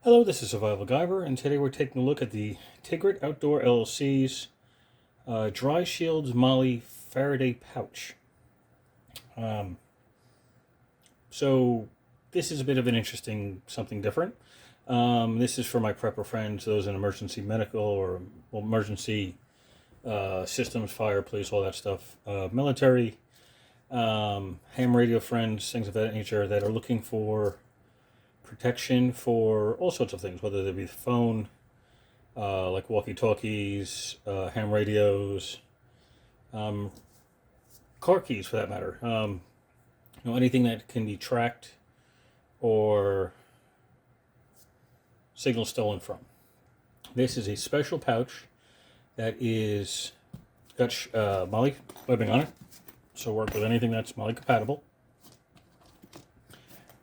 Hello, this is Survival-gyver, and today we're taking a look at the Tigrett Outdoor LLC's Dry Shields Molle Faraday pouch. So this is a bit of an interesting, something different. This is for my prepper friends, those in emergency medical or emergency systems, fire, police, all that stuff, military, ham radio friends, things of that nature that are looking for protection for all sorts of things, whether they be the phone, like walkie-talkies, ham radios, car keys for that matter. Anything that can be tracked or signal stolen from. This is a special pouch that is got molle webbing on it, so work with anything that's molle compatible.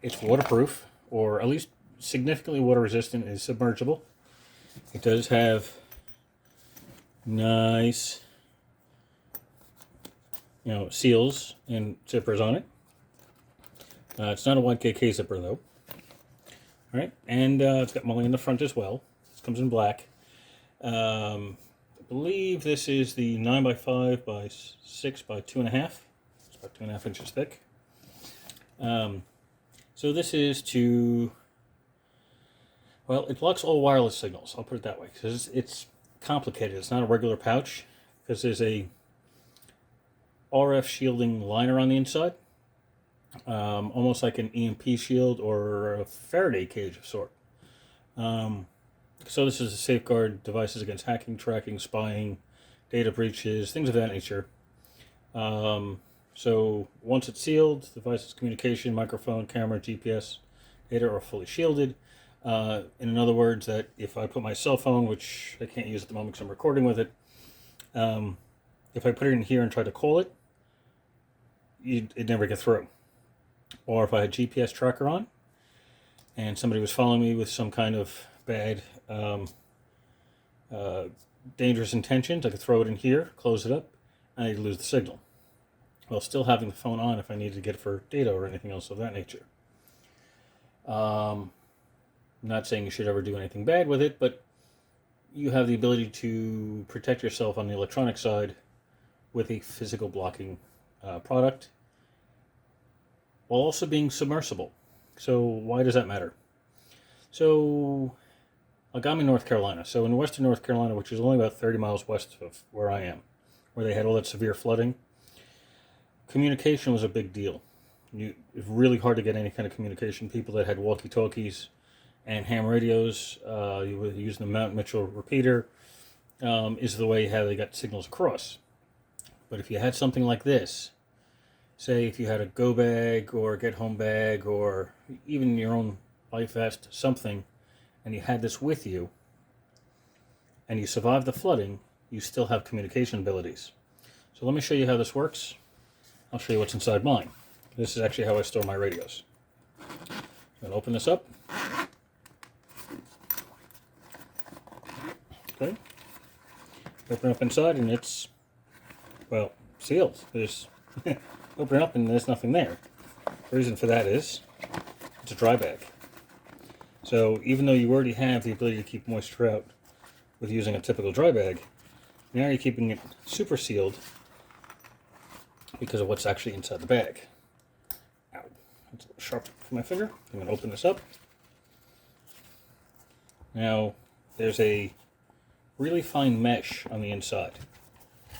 It's waterproof, or at least significantly water resistant, is submergible. It does have nice, seals and zippers on it. It's not a 1KK zipper though. All right, and it's got molle in the front as well. This comes in black. I believe this is the 9x5 by 6 by 2.5. It's about 2.5 inches thick. So this is to, well, it blocks all wireless signals, I'll put it that way, because it's complicated. It's not a regular pouch, because there's a RF shielding liner on the inside, almost like an EMP shield or a Faraday cage of sort. So this is to safeguard devices against hacking, tracking, spying, data breaches, things of that nature. So once it's sealed, the device's communication, microphone, camera, GPS data are fully shielded. In other words, that if I put my cell phone, which I can't use at the moment because I'm recording with it, if I put it in here and try to call it, it'd never get through. Or if I had GPS tracker on and somebody was following me with some kind of bad, dangerous intentions, I could throw it in here, close it up, and I'd lose the signal, while still having the phone on if I needed to get it for data or anything else of that nature. I'm not saying you should ever do anything bad with it, but you have the ability to protect yourself on the electronic side with a physical blocking product, while also being submersible. So why does that matter? So I'm in North Carolina. So in western North Carolina, which is only about 30 miles west of where I am, where they had all that severe flooding, communication was a big deal. It was really hard to get any kind of communication. People that had walkie-talkies and ham radios, you were using the Mount Mitchell repeater, is the way how they got signals across. But if you had something like this, say if you had a go bag or a get home bag or even your own life vest, something, and you had this with you, and you survived the flooding, you still have communication abilities. So let me show you how this works. I'll show you what's inside mine. This is actually how I store my radios. I'm going to open this up. Okay. Open up inside and it's, well, sealed. There's open it up and there's nothing there. The reason for that is it's a dry bag. So even though you already have the ability to keep moisture out with using a typical dry bag, now you're keeping it super sealed because of what's actually inside the bag. Ow, that's a little sharp for my finger. I'm going to open this up. Now, there's a really fine mesh on the inside.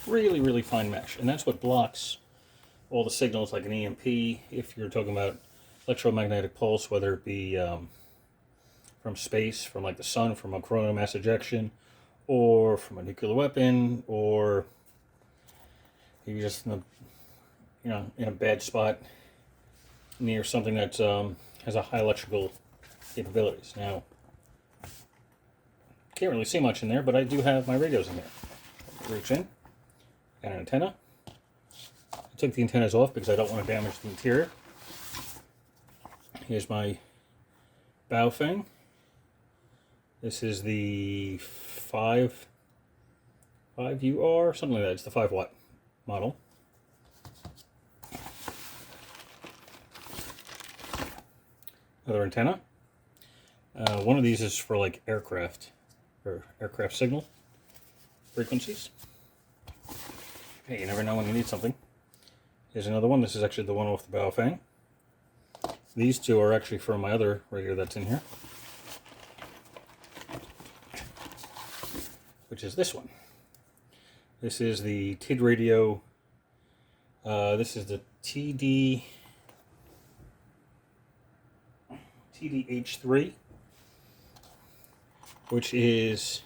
Really, really fine mesh. And that's what blocks all the signals like an EMP, if you're talking about electromagnetic pulse, whether it be from space, from like the sun, from a coronal mass ejection, or from a nuclear weapon, or maybe just in a bad spot near something that has a high electrical capabilities. Now, can't really see much in there, but I do have my radios in there. Reach in, got an antenna. I took the antennas off because I don't want to damage the interior. Here's my bow thing. This is the 5UR, something like that. It's the 5-watt model. Another antenna. One of these is for like aircraft or aircraft signal frequencies. Hey, you never know when you need something. Here's another one. This is actually the one off the bow fan. These two are actually from my other radio that's in here, which is this one. This is the TID radio. This is the TDH3, which is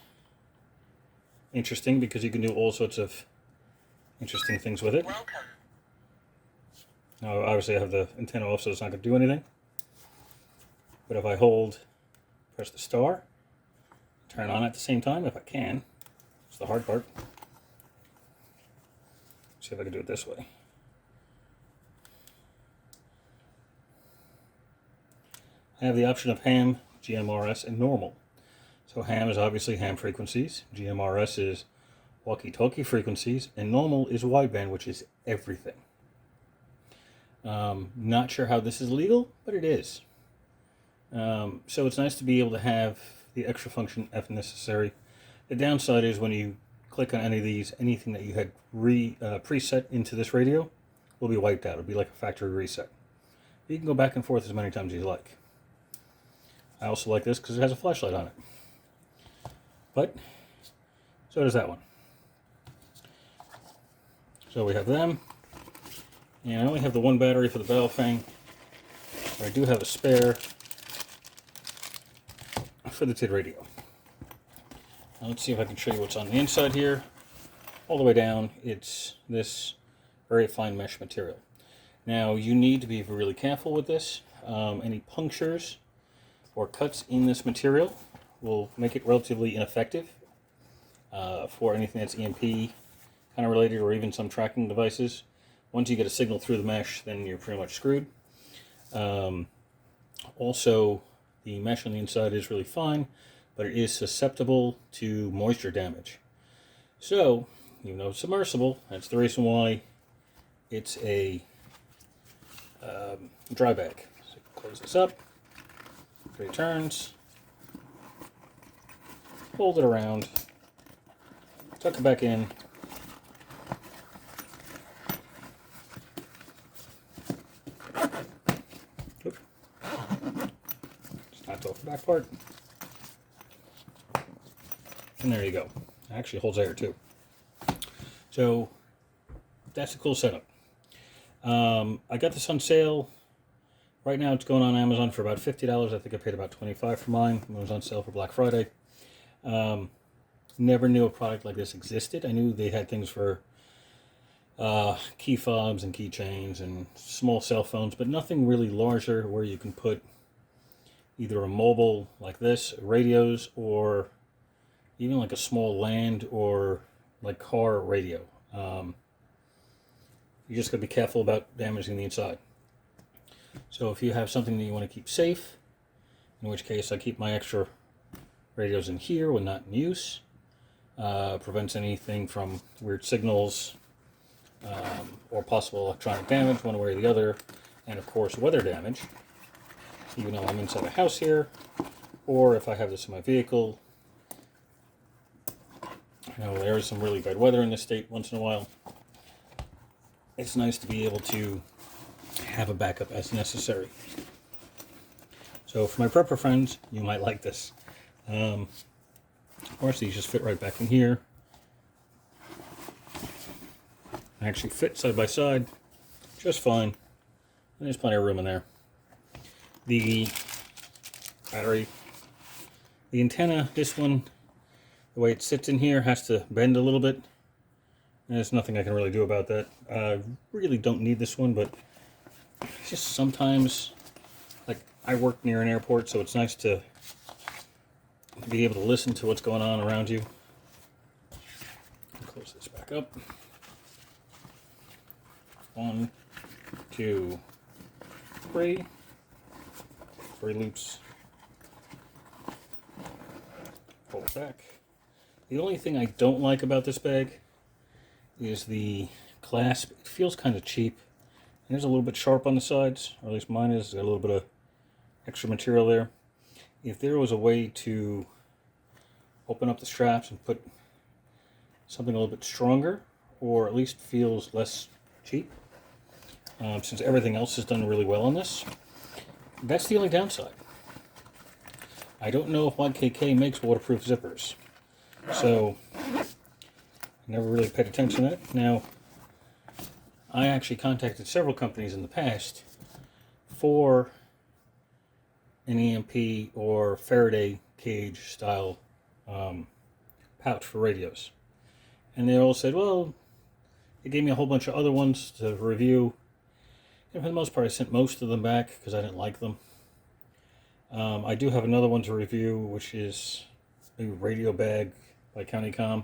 interesting because you can do all sorts of interesting things with it. Welcome. Now, obviously I have the antenna off, so it's not going to do anything. But if I press the star, turn on at the same time, if I can. It's the hard part. See if I can do it this way. I have the option of ham, GMRS, and normal. So ham is obviously ham frequencies, GMRS is walkie-talkie frequencies, and normal is wideband, which is everything. Not sure how this is legal, but it is. So it's nice to be able to have the extra function if necessary. The downside is when you click on any of these, anything that you had preset into this radio will be wiped out. It'll be like a factory reset. You can go back and forth as many times as you like. I also like this because it has a flashlight on it. But so does that one. So we have them. And I only have the one battery for the Battlefield. I do have a spare for the TID radio. Now let's see if I can show you what's on the inside here. All the way down, it's this very fine mesh material. Now you need to be really careful with this. Any punctures or cuts in this material will make it relatively ineffective for anything that's EMP kind of related, or even some tracking devices. Once you get a signal through the mesh, then you're pretty much screwed. Also, the mesh on the inside is really fine, but it is susceptible to moisture damage. So, even though it's submersible, that's the reason why it's a dry bag. So close this up, 3 turns, fold it around, tuck it back in. Off the back part, and there you go. It actually holds air too. So that's a cool setup. I got this on sale. Right now it's going on Amazon for about $50. I think I paid about $25 for mine. It was on sale for Black Friday. Never knew a product like this existed. I knew they had things for key fobs and keychains and small cell phones, but nothing really larger where you can put either a mobile like this, radios, or even like a small land or like car radio. You just got to be careful about damaging the inside. So if you have something that you want to keep safe, in which case I keep my extra radios in here when not in use, prevents anything from weird signals or possible electronic damage one way or the other, and of course weather damage. Even though I'm inside a house here, or if I have this in my vehicle. You know, there is some really bad weather in this state once in a while. It's nice to be able to have a backup as necessary. So for my prepper friends, you might like this. Of course, these just fit right back in here. They actually fit side by side just fine. And there's plenty of room in there. The battery, the antenna, this one, the way it sits in here has to bend a little bit. And there's nothing I can really do about that. I really don't need this one, but it's just sometimes, like, I work near an airport, so it's nice to be able to listen to what's going on around you. Close this back up. 1, 2, 3. 3 loops. Pull it back. The only thing I don't like about this bag is the clasp. It feels kind of cheap. It is a little bit sharp on the sides, or at least mine is. Got a little bit of extra material there. if there was a way to open up the straps and put something a little bit stronger, or at least feels less cheap, since everything else is done really well on this. That's the only downside. I don't know if YKK makes waterproof zippers, so I never really paid attention to that. Now, I actually contacted several companies in the past for an EMP or Faraday cage style pouch for radios. And they all said, well, they gave me a whole bunch of other ones to review. And for the most part, I sent most of them back because I didn't like them. I do have another one to review, which is a radio bag by Countycom,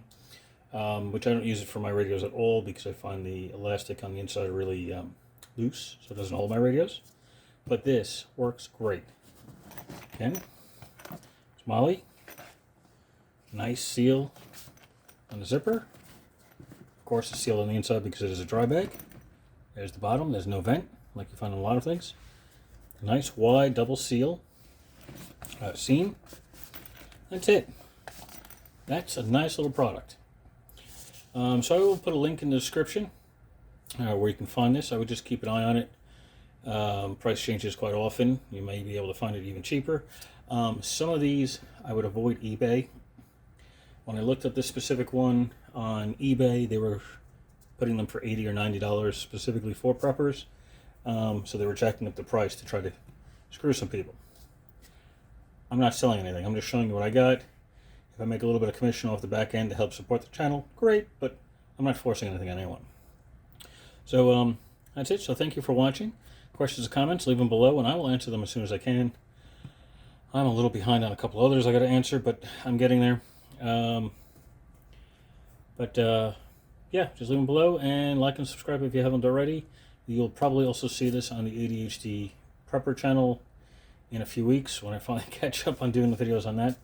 which I don't use it for my radios at all because I find the elastic on the inside really loose, so it doesn't hold my radios. But this works great. Again, it's molle. Nice seal on the zipper. Of course, it's sealed on the inside because it is a dry bag. There's the bottom. There's no vent, like you find in a lot of things. A nice wide double seal seam. That's it. That's a nice little product. So I will put a link in the description where you can find this. I would just keep an eye on it. Price changes quite often. You may be able to find it even cheaper. Some of these I would avoid eBay. When I looked at this specific one on eBay, they were putting them for $80 or $90 specifically for preppers. So they were jacking up the price to try to screw some people. I'm not selling anything. I'm just showing you what I got. If I make a little bit of commission off the back end to help support the channel, great, but I'm not forcing anything on anyone. So that's it. So thank you for watching. Questions or comments, leave them below, and I will answer them as soon as I can. I'm a little behind on a couple others I got to answer, but I'm getting there. Yeah, just leave them below and like and subscribe if you haven't already. You'll probably also see this on the ADHD Prepper channel in a few weeks when I finally catch up on doing the videos on that.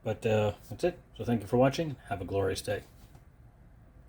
That's it. So thank you for watching. Have a glorious day.